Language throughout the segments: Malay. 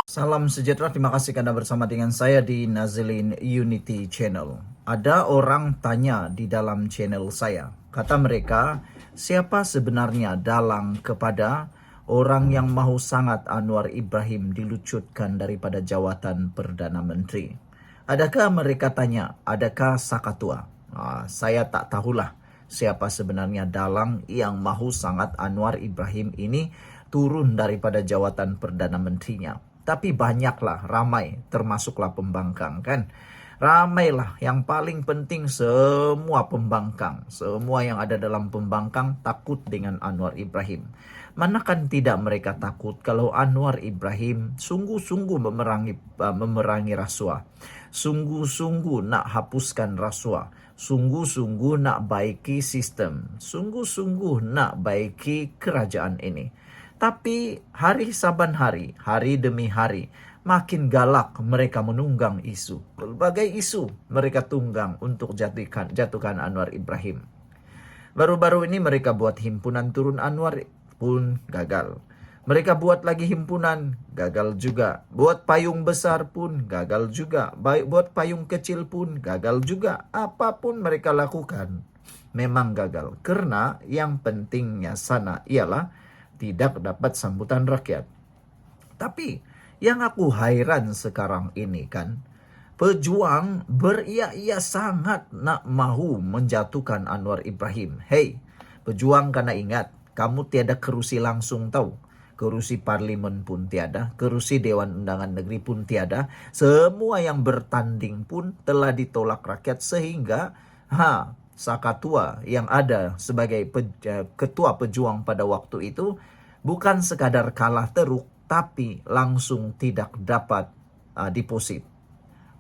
Salam sejahtera, terima kasih karena bersama dengan saya di Nazilin Unity Channel. Ada orang tanya di dalam channel saya, kata mereka, siapa sebenarnya dalang kepada orang yang mahu sangat Anwar Ibrahim dilucutkan daripada jawatan Perdana Menteri? Adakah mereka tanya, adakah Sakatua? Saya tak tahulah siapa sebenarnya dalang yang mahu sangat Anwar Ibrahim ini turun daripada jawatan Perdana Menterinya. Tapi banyaklah, ramai, termasuklah pembangkang kan. Ramailah, yang paling penting semua pembangkang. Semua yang ada dalam pembangkang takut dengan Anwar Ibrahim. Manakan tidak mereka takut kalau Anwar Ibrahim sungguh-sungguh memerangi rasuah. Sungguh-sungguh nak hapuskan rasuah. Sungguh-sungguh nak baiki sistem. Sungguh-sungguh nak baiki kerajaan ini. Tapi hari saban hari, hari demi hari, makin galak mereka menunggang isu. Berbagai isu mereka tunggang untuk jatuhkan Anwar Ibrahim. Baru-baru ini mereka buat himpunan turun Anwar pun gagal. Mereka buat lagi himpunan, gagal juga. Buat payung besar pun gagal juga. Buat payung kecil pun gagal juga. Apapun mereka lakukan memang gagal. Karena yang pentingnya sana ialah tidak dapat sambutan rakyat. Tapi yang aku hairan sekarang ini kan, pejuang beria-ia sangat nak mahu menjatuhkan Anwar Ibrahim. Hey, pejuang kena ingat, kamu tiada kerusi langsung tahu. Kerusi parlimen pun tiada, kerusi Dewan Undangan Negeri pun tiada. Semua yang bertanding pun telah ditolak rakyat sehingga Sakatua yang ada sebagai ketua pejuang pada waktu itu bukan sekadar kalah teruk, tapi langsung tidak dapat deposit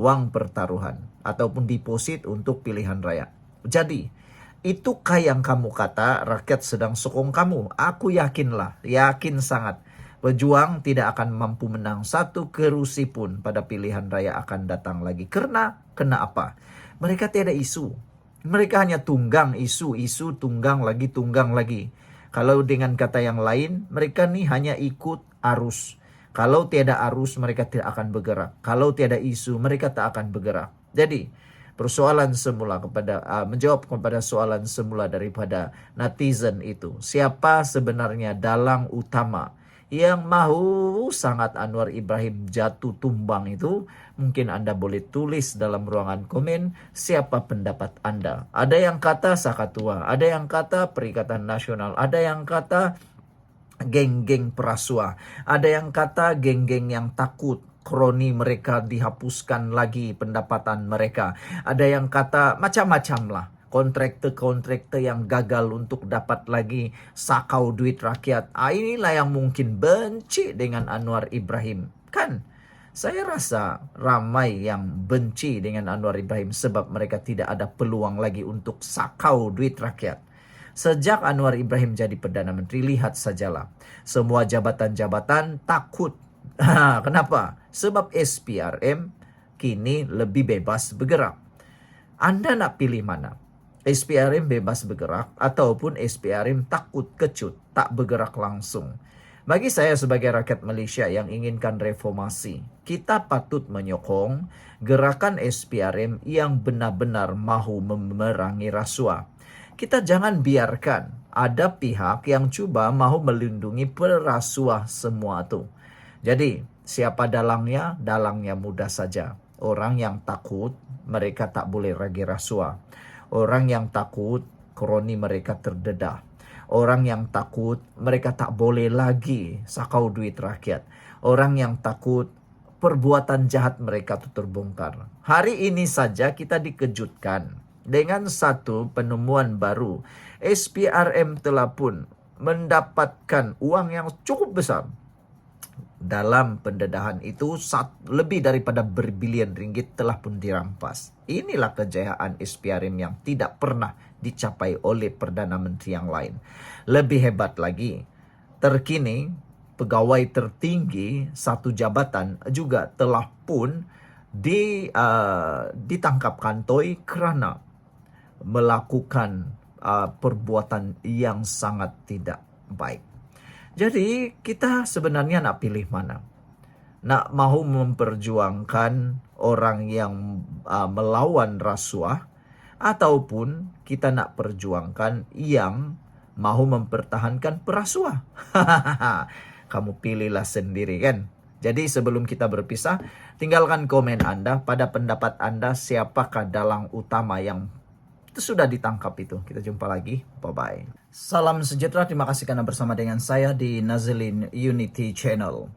uang pertaruhan ataupun deposit untuk pilihan raya. Jadi, itukah yang kamu kata rakyat sedang sokong kamu? Aku yakin sangat. Pejuang tidak akan mampu menang satu kerusi pun pada pilihan raya akan datang lagi. Karena apa? Mereka tiada isu. Mereka hanya tunggang isu, tunggang lagi. Kalau dengan kata yang lain, mereka nih hanya ikut arus. Kalau tiada arus, mereka tidak akan bergerak. Kalau tiada isu, mereka tak akan bergerak. Jadi, menjawab kepada soalan semula daripada netizen itu, siapa sebenarnya dalang utama yang mahu sangat Anwar Ibrahim jatuh tumbang itu? Mungkin Anda boleh tulis dalam ruangan komen siapa pendapat Anda. Ada yang kata Sakatua, ada yang kata Perikatan Nasional, ada yang kata geng-geng perasuah, ada yang kata geng-geng yang takut kroni mereka dihapuskan lagi pendapatan mereka. Ada yang kata macam-macam lah. Kontraktor yang gagal untuk dapat lagi sakau duit rakyat. Inilah yang mungkin benci dengan Anwar Ibrahim. Kan? Saya rasa ramai yang benci dengan Anwar Ibrahim sebab mereka tidak ada peluang lagi untuk sakau duit rakyat. Sejak Anwar Ibrahim jadi Perdana Menteri, lihat sajalah. Semua jabatan-jabatan takut. Kenapa? Sebab SPRM kini lebih bebas bergerak. Anda nak pilih mana? SPRM bebas bergerak ataupun SPRM takut kecut, tak bergerak langsung. Bagi saya sebagai rakyat Malaysia yang inginkan reformasi, kita patut menyokong gerakan SPRM yang benar-benar mahu memerangi rasuah. Kita jangan biarkan ada pihak yang cuba mahu melindungi perasuah semua itu. Jadi, siapa dalangnya? Dalangnya mudah saja. Orang yang takut, mereka tak boleh lagi rasuah. Orang yang takut, kroni mereka terdedah. Orang yang takut, mereka tak boleh lagi sakau duit rakyat. Orang yang takut, perbuatan jahat mereka itu terbongkar. Hari ini saja kita dikejutkan dengan satu penemuan baru. SPRM telah pun mendapatkan uang yang cukup besar. Dalam pendedahan itu lebih daripada berbilion ringgit telah pun dirampas. Inilah kejayaan SPRM yang tidak pernah dicapai oleh Perdana Menteri yang lain. Lebih hebat lagi, terkini pegawai tertinggi satu jabatan juga telah pun ditangkap kantoi kerana melakukan perbuatan yang sangat tidak baik. Jadi kita sebenarnya nak pilih mana? nak mahu memperjuangkan orang yang melawan rasuah, ataupun kita nak perjuangkan yang mahu mempertahankan perasuah. Kamu pilihlah sendiri kan. Jadi sebelum kita berpisah, tinggalkan komen Anda, pada pendapat Anda siapakah dalang utama yang sudah ditangkap itu. Kita jumpa lagi. Bye-bye. Salam sejahtera. Terima kasih karena bersama dengan saya di Nazilin Unity Channel.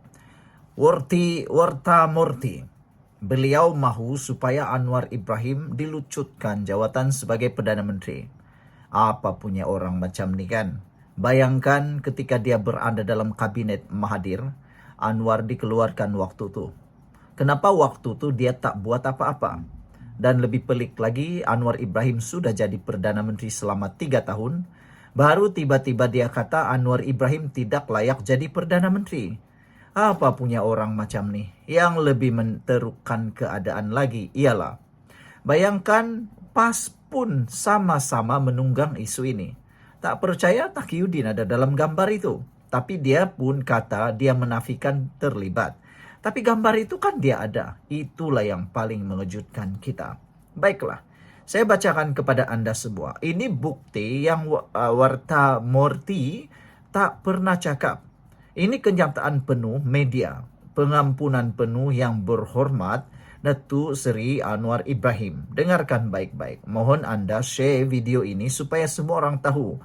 Warta Murti. Beliau mahu supaya Anwar Ibrahim dilucutkan jawatan sebagai Perdana Menteri. Apa punya orang macam ni kan? Bayangkan ketika dia berada dalam kabinet Mahathir, Anwar dikeluarkan waktu tu. Kenapa waktu tu dia tak buat apa-apa? Dan lebih pelik lagi, Anwar Ibrahim sudah jadi Perdana Menteri selama 3 tahun. Baru tiba-tiba dia kata Anwar Ibrahim tidak layak jadi Perdana Menteri. Apa punya orang macam ni? Yang lebih menterukkan keadaan lagi ialah, bayangkan PAS pun sama-sama menunggang isu ini. Tak percaya Taqiyuddin ada dalam gambar itu. Tapi dia pun kata dia menafikan terlibat. Tapi gambar itu kan dia ada. Itulah yang paling mengejutkan kita. Baiklah, saya bacakan kepada Anda sebuah. Ini bukti yang Warta Murti tak pernah cakap. Ini kenyataan penuh media. Pengampunan penuh yang berhormat Datuk Seri Anwar Ibrahim. Dengarkan baik-baik. Mohon Anda share video ini supaya semua orang tahu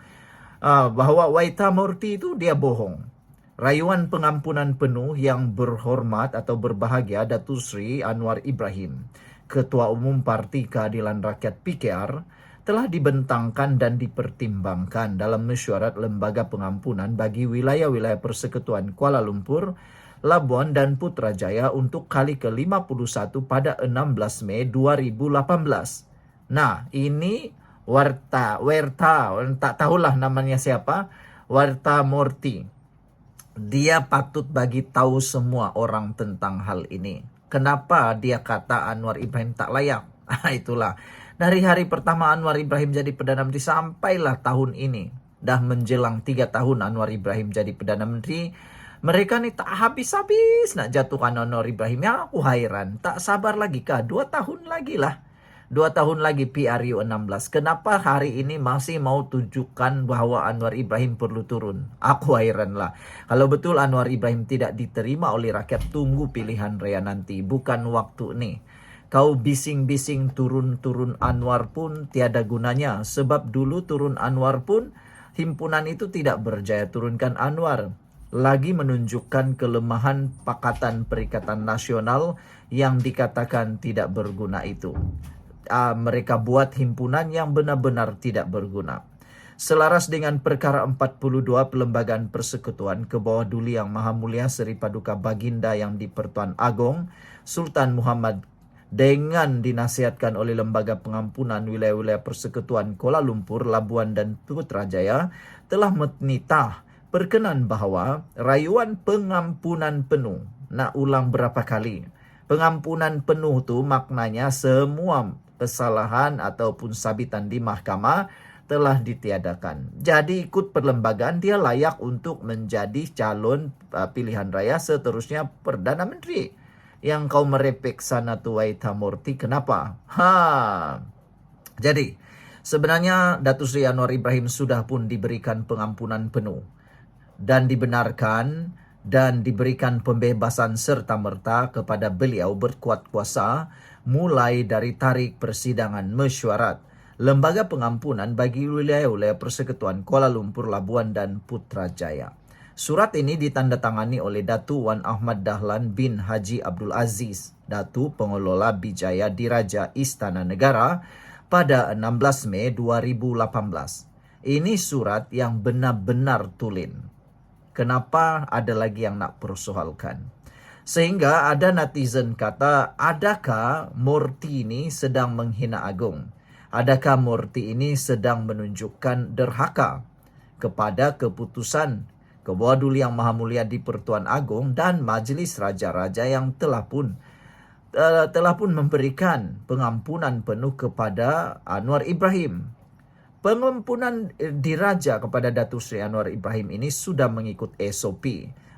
bahwa Warta Murti itu dia bohong. Rayuan pengampunan penuh yang berhormat atau berbahagia Datuk Seri Anwar Ibrahim, Ketua Umum Parti Keadilan Rakyat PKR, telah dibentangkan dan dipertimbangkan dalam mesyuarat Lembaga Pengampunan bagi wilayah-wilayah Persekutuan Kuala Lumpur, Labuan dan Putrajaya untuk kali ke-51 pada 16 Mei 2018. Nah, ini Warta, tak tahulah namanya siapa, Warta Murti. Dia patut bagi tahu semua orang tentang hal ini. Kenapa dia kata Anwar Ibrahim tak layak? Itulah. Dari hari pertama Anwar Ibrahim jadi Perdana Menteri sampailah tahun ini. Dah menjelang 3 tahun Anwar Ibrahim jadi Perdana Menteri. Mereka ni tak habis-habis nak jatuhkan Anwar Ibrahim. Ya aku hairan. Tak sabar lagi kah? 2 tahun lagi lah. 2 tahun lagi PRU 16. Kenapa hari ini masih mau tunjukkan bahwa Anwar Ibrahim perlu turun? Aku hairan lah. Kalau betul Anwar Ibrahim tidak diterima oleh rakyat, tunggu pilihan raya nanti. Bukan waktu ni. Kau bising-bising turun-turun Anwar pun tiada gunanya. Sebab dulu turun Anwar pun himpunan itu tidak berjaya turunkan Anwar. Lagi menunjukkan kelemahan Pakatan Perikatan Nasional yang dikatakan tidak berguna itu. Mereka buat himpunan yang benar-benar tidak berguna. Selaras dengan perkara 42 Pelembagaan Persekutuan ke bawah Duli Yang Maha Mulia Seri Paduka Baginda yang di-Pertuan Agong Sultan Muhammad, dengan dinasihatkan oleh Lembaga Pengampunan Wilayah-Wilayah Persekutuan Kuala Lumpur, Labuan dan Putrajaya, telah menitah perkenan bahawa rayuan pengampunan penuh, nak ulang berapa kali, pengampunan penuh tu maknanya semua kesalahan ataupun sabitan di mahkamah telah ditiadakan. Jadi ikut perlembagaan dia layak untuk menjadi calon pilihan raya seterusnya Perdana Menteri. Yang kau merepek sana tu Warta Murti, kenapa? Jadi sebenarnya Datuk Seri Anwar Ibrahim sudah pun diberikan pengampunan penuh dan dibenarkan dan diberikan pembebasan serta-merta kepada beliau berkuat kuasa mulai dari tarikh persidangan mesyuarat Lembaga Pengampunan bagi wilayah-wilayah Persekutuan Kuala Lumpur, Labuan dan Putrajaya. Surat ini ditandatangani oleh Datu Wan Ahmad Dahlan bin Haji Abdul Aziz, Datu Pengelola Bijaya Diraja Istana Negara pada 16 Mei 2018. Ini surat yang benar-benar tulen. Kenapa ada lagi yang nak persoalkan? Sehingga ada netizen kata, adakah Murti ini sedang menghina agung? Adakah Murti ini sedang menunjukkan derhaka kepada keputusan Ketua Duli Yang Maha Mulia di-Pertuan Agong dan Majlis Raja-Raja yang telah pun memberikan pengampunan penuh kepada Anwar Ibrahim? Pengampunan diraja kepada Datuk Seri Anwar Ibrahim ini sudah mengikut SOP.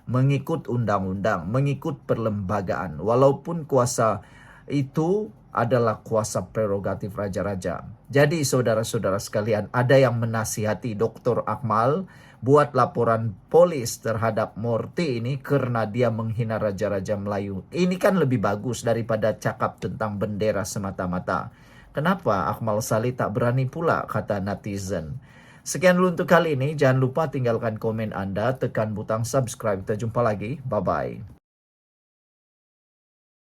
mengikut undang-undang, mengikut perlembagaan. Walaupun kuasa itu adalah kuasa prerogatif raja-raja. Jadi saudara-saudara sekalian, ada yang menasihati Dr. Akmal buat laporan polis terhadap Morty ini karena dia menghina raja-raja Melayu. Ini kan lebih bagus daripada cakap tentang bendera semata-mata. Kenapa Akmal Saleh tak berani pula, kata netizen. Sekian dulu untuk kali ini. Jangan lupa tinggalkan komen Anda, tekan butang subscribe. Kita jumpa lagi. Bye-bye.